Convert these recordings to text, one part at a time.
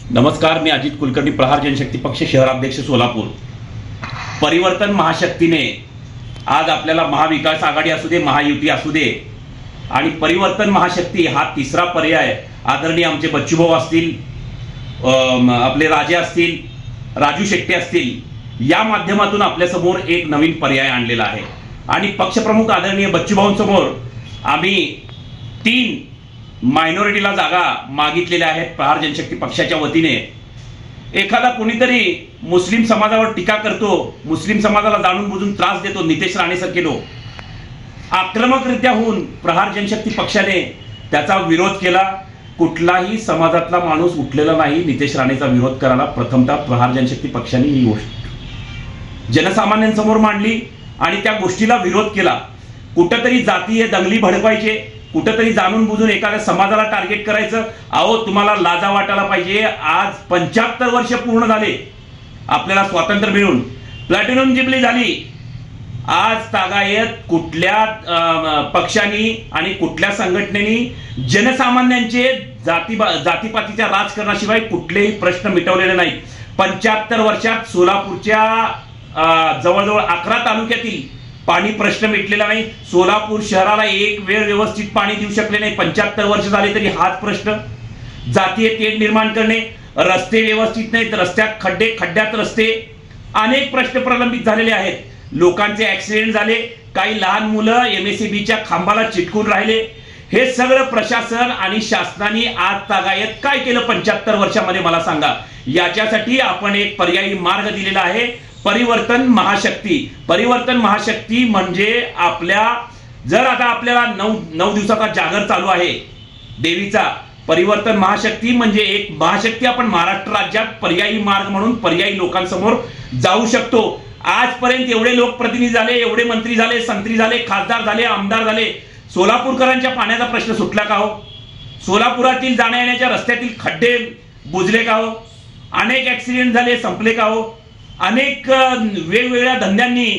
नमस्कार, मी अजित कुलकर्णी, प्रहार जनशक्ती पक्ष शहराध्यक्ष सोलापूर। परिवर्तन महाशक्तीने आज आपल्याला महाविकास आघाडी असू दे, महायुती असू दे आणि परिवर्तन महाशक्ती हा तिसरा पर्याय आदरणीय आमचे बच्चूभाऊ असतील, आपले राजे असतील, राजू शेट्टी असतील, या माध्यमातून आपल्या समोर एक नवीन पर्याय आणलेला आहे। आणि पक्षप्रमुख आदरणीय बच्चूभाऊंसमोर आम्ही 3 मायनॉरिटीला जागा मागितलेल्या आहेत प्रहार जनशक्ती पक्षाच्या वतीने। एखादा कोणीतरी मुस्लिम समाजावर टीका करतो, मुस्लिम समाजाला जाणून बुजून त्रास देतो, नितेश राणेसारखे लोक आक्रमकरित्या होऊन प्रहार जनशक्ती पक्षाने त्याचा विरोध केला। कुठलाही समाजातला माणूस उठलेला नाही नितेश राणेचा विरोध करायला। प्रथमतः प्रहार जनशक्ती पक्षाने ही गोष्ट जनसामान्यांसमोर मांडली आणि त्या गोष्टीला विरोध केला। कुठेतरी जातीय दंगली भडकवायचे, कुठेतरी जाणून बुजून एखाद्या समाजाला टार्गेट करायचं। अहो, तुम्हाला लाजा वाटायला पाहिजे। आज 75 वर्ष पूर्ण झाले आपल्याला स्वातंत्र्य मिळून, प्लॅटिनम जुबली झाली। आज तागायत कुठल्या पक्षांनी आणि कुठल्या संघटनेनी जनसामान्यांचे जातीपातीच्या राजकारणाशिवाय कुठलेही प्रश्न मिटवलेले नाहीत। 75 वर्षात सोलापूरच्या जवळजवळ 11 तालुक्यातील पाणी प्रश्न मिटलेला नाही। सोलापूर शहराला एक वेळ व्यवस्थित पाणी देऊ शकले नाही। 75 वर्ष झाले तरी हाच प्रश्न। जातीय तेढ निर्माण करणे, रस्ते व्यवस्थित नाहीत, रस्त्यात खड्डे, खड्ड्यात रस्ते, अनेक प्रश्न प्रलंबित झालेले आहेत। लोकांचे ऍक्सिडेंट झाले, काही लहान मुलं MSEBच्या खांबाला चिटकून राहिले। हे सगळं प्रशासन आणि शासनाने आज तागायत काय केलं 75 वर्षामध्ये मला सांगा। याच्यासाठी आपण एक पर्यायी मार्ग दिलेला आहे, परिवर्तन महाशक्ती। परिवर्तन महाशक्ती म्हणजे जर आता आपल्याला 9 दिवसाचा जागर चालू आहे देवीचा, परिवर्तन महाशक्ती म्हणजे एक महाशक्ती आपण महाराष्ट्र राज्यात पर्यायी मार्ग म्हणून पर्यायी लोकांसमोर जाऊ शकतो। आजपर्यंत एवढे लोकप्रतिनिधी झाले, एवढे मंत्री झाले, संत्री झाले, खासदार झाले, आमदार झाले, सोलापूरकरांच्या पाण्याचा प्रश्न सुटला का हो? सोलापुरातील जाण्या येण्याच्या रस्त्यातील खड्डे बुजले का हो? अनेक ऍक्सिडेंट झाले, संपले का हो? अनेक वेगवेगळ्या धंद्यांनी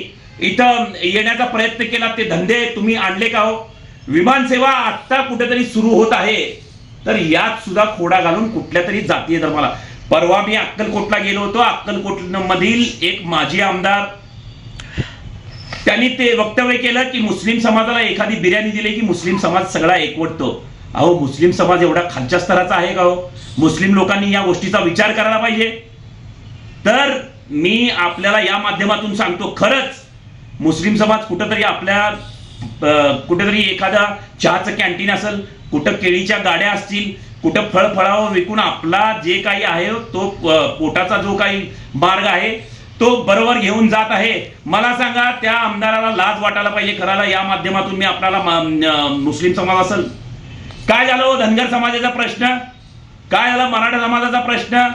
इथं येण्याचा प्रयत्न केला, ते धंदे तुम्ही आणले का हो? विमानसेवा आता कुठेतरी सुरू होत आहे, तर यात सुद्धा खोडा घालून कुठल्या तरी जातीय धर्माला। परवा मी अक्कलकोटला गेलो होतो। अक्कलकोट मधील एक माजी आमदार त्यांनी ते वक्तव्य केलं की मुस्लिम समाजाला एखादी बिर्याणी दिली की मुस्लिम समाज सगळा एकवटतो। अहो, मुस्लिम समाज एवढा खालच्या स्तराचा आहे का हो? मुस्लिम लोकांनी या गोष्टीचा विचार करायला पाहिजे। तर मी आपल्याला या माध्यमातून सांगतो, खरंच मुस्लिम समाज कुठेतरी एखादा चहाचं कॅन्टीन असेल, कुठं केळीच्या गाड्या असतील, कुठं फळफळावं विकून आपला जे काही आहे तो पोटाचा जो काही मार्ग आहे तो बरोबर घेऊन जात आहे। मला सांगा, त्या आमदाराला लाज वाटायला पाहिजे करायला। या माध्यमातून मी आपल्याला मुस्लिम समाज असेल, काय झालं धनगर समाजाचा प्रश्न, काय झाला मराठा समाजाचा प्रश्न,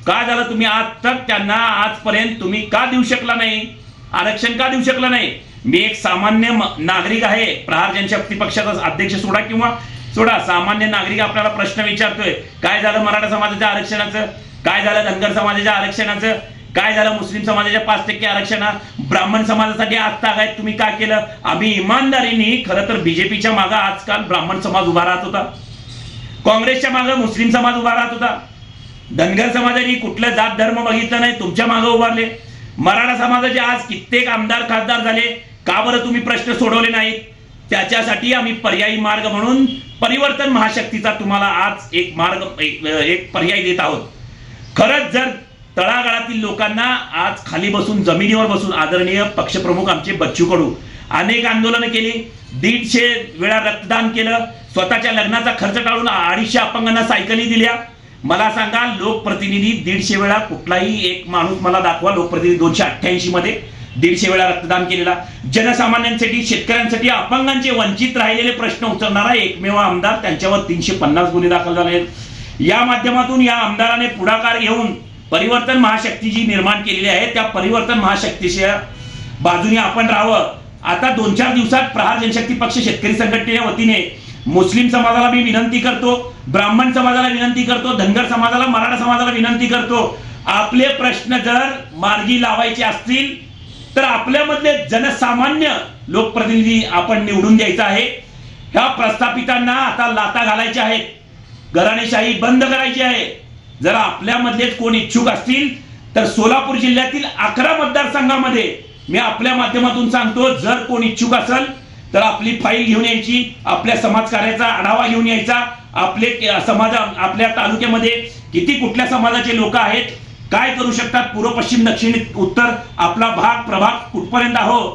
काय झालं तुम्ही आज तक त्यांना आजपर्यंत तुम्ही का देऊ शकला नाही, आरक्षण का देऊ शकला नाही? मी एक सामान्य नागरिक आहे, प्रहार जनशक्ती पक्षाचा अध्यक्ष सोडा सामान्य नागरिक आपल्याला प्रश्न विचारतोय, काय झालं मराठा समाजाच्या आरक्षणाचं, काय झालं धनगर समाजाच्या आरक्षणाचं, काय झालं मुस्लिम समाजाच्या 5% आरक्षण, ब्राह्मण समाजासाठी आज तागायत तुम्ही काय केलं? आम्ही इमानदारीने खरं तर बीजेपीच्या मागे आजकाल ब्राह्मण समाज उभा राहत होता, काँग्रेसच्या मागे मुस्लिम समाज उभा राहत होता, धनगर समाजाने कुठलं जात धर्म बघितलं नाही, तुमच्या मागे उभारले। मराठा समाजाचे आज कित्येक आमदार खासदार झाले, का बरं तुम्ही प्रश्न सोडवले नाहीत? त्याच्यासाठी आम्ही पर्यायी मार्ग म्हणून परिवर्तन महाशक्तीचा तुम्हाला आज एक पर्याय देत आहोत। खरंच जर तळागाळातील लोकांना आज खाली बसून, जमिनीवर बसून, आदरणीय पक्षप्रमुख आमचे बच्चू कडू अनेक आंदोलनं केली, 150 वेळा रक्तदान केलं, स्वतःच्या लग्नाचा खर्च टाळून 250 अपंगांना सायकली दिल्या। मला सांगा, लोकप्रतिनिधी 150 वेळा, कुठलाही एक माणूस मला दाखवा लोकप्रतिनिधी 288 मध्ये 150 वेळा रक्तदान केलेला, जनसामान्यांसाठी, शेतकऱ्यांसाठी, अपंगांचे वंचित राहिलेले प्रश्न उचलणारा एकमेव आमदार, त्यांच्यावर 350 गुन्हे दाखल झाले। या माध्यमातून या आमदाराने पुढाकार घेऊन परिवर्तन महाशक्ती जी निर्माण केलेली आहे त्या परिवर्तन महाशक्तीच्या बाजूने आपण राहावं। आता 2-4 दिवसात प्रहार जनशक्ती पक्ष शेतकरी संघटनेच्या वतीने मुस्लिम समाजाला मी विनंती करतो, ब्राह्मण समाजाला विनंती करतो, धनगर समाजाला, मराठा समाजाला विनंती करतो, आपले प्रश्न जर मार्गी लावायचे असतील तर आपल्यामधले जनसामान्य लोकप्रतिनिधी आपण निवडून द्यायचा आहे। ह्या प्रस्थापितांना आता लाता घालायच्या आहेत, घराणेशाही बंद करायची आहे। जर आपल्यामधलेच कोण इच्छुक असतील तर सोलापूर जिल्ह्यातील 11 मतदारसंघामध्ये मी आपल्या माध्यमातून सांगतो, जर कोण इच्छुक असेल तर आपली फाईल घेऊन यायची, आपल्या समाजकार्याचा आढावा घेऊन यायचा, आपले समाज आपल्या तालुक्यामध्ये किती कुठल्या समाजाचे लोक आहेत, काय करू शकतात, पूर्व पश्चिम दक्षिण उत्तर आपला भाग प्रभाग कुठपर्यंत आहो,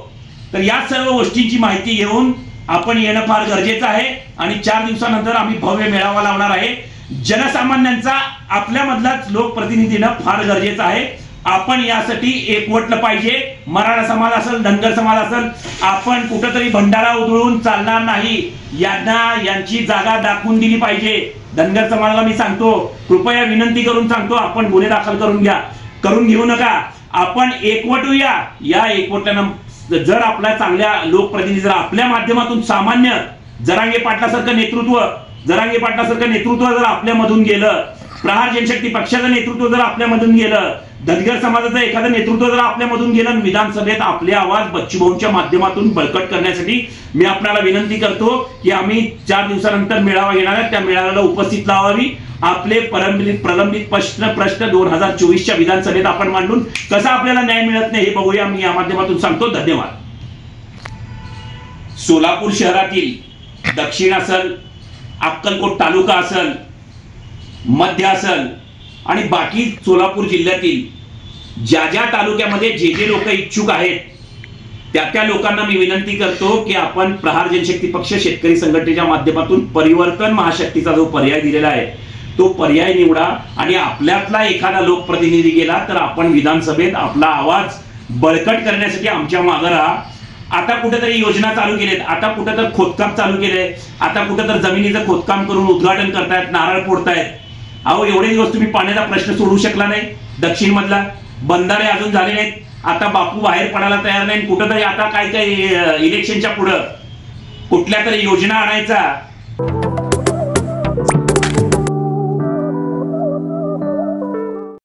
तर या सर्व गोष्टींची माहिती घेऊन आपण येणं फार गरजेचं आहे. आणि 4 दिवसानंतर आम्ही भव्य मेळावा लावणार आहे. जनसामान्यांचा आपल्यामधलाच लोकप्रतिनिधीनं फार गरजेचं आहे. आपण यासाठी एकवटलं पाहिजे. मराठा समाज असेल, धनगर समाज असेल, आपण कुठंतरी भंडारा उधळून चालणार नाही. यांची जागा दाखवून दिली पाहिजे. धनगर समाजाला मी सांगतो, कृपया विनंती करून सांगतो, आपण गुन्हे दाखल करून घेऊ नका. आपण एकवटूया. या एकवटल्यानं जर आपल्या चांगल्या लोकप्रतिनिधी जर आपल्या माध्यमातून सामान्य जरांगे पाटलासारखं नेतृत्व जर आपल्यामधून गेलं, प्रहार जनशक्ती पक्षाचं नेतृत्व जर आपल्यामधून गेलं, धनगर समाजाचं एखादं नेतृत्व जर आपल्यामधून गेलं, विधानसभेत आपले आवाज बच्चूभाऊंच्या माध्यमातून बळकट करण्यासाठी मी आपल्याला विनंती करतो की आम्ही 4 दिवसानंतर मेळावा घेणार आहे. त्या मेळाव्याला उपस्थित लावावी. आपले प्रलंबित प्रश्न 2024च्या विधानसभेत आपण मांडून कसा आपल्याला न्याय मिळत नाही हे बघूया. मी या माध्यमातून सांगतो. धन्यवाद. सोलापूर शहरातील दक्षिण असेल, अक्कलकोट तालुका असेल, मध्य असेल आणि बाकी सोलापूर जिल्ह्यातील ज्या तालुक्यामध्ये जे लोक इच्छुक आहेत त्या लोकांना मी विनंती करतो की आपण प्रहार जनशक्ती पक्ष शेतकरी संघटनेच्या माध्यमातून परिवर्तन महाशक्तीचा जो पर्याय दिलेला आहे तो पर्याय निवडा. आणि आपल्यातला एखादा लोकप्रतिनिधी गेला तर आपण विधानसभेत आपला आवाज बळकट करण्यासाठी आमच्या मागे राहा. आता कुठेतरी योजना चालू केलेत, आता कुठेतरी खोदकाम चालू केलंय, आता कुठेतरी जमिनीचं खोदकाम करून उद्घाटन करतायत, नारळ फोडतायत. अहो, एवढे दिवस तुम्ही पाण्याचा प्रश्न सोडवू शकला नाही. दक्षिण मधला बंधारे अजून झाले नाहीत. आता बापू बाहेर पडायला तयार नाही. कुठेतरी आता काय इलेक्शनच्या पुढं कुठल्या तरी योजना आणायचा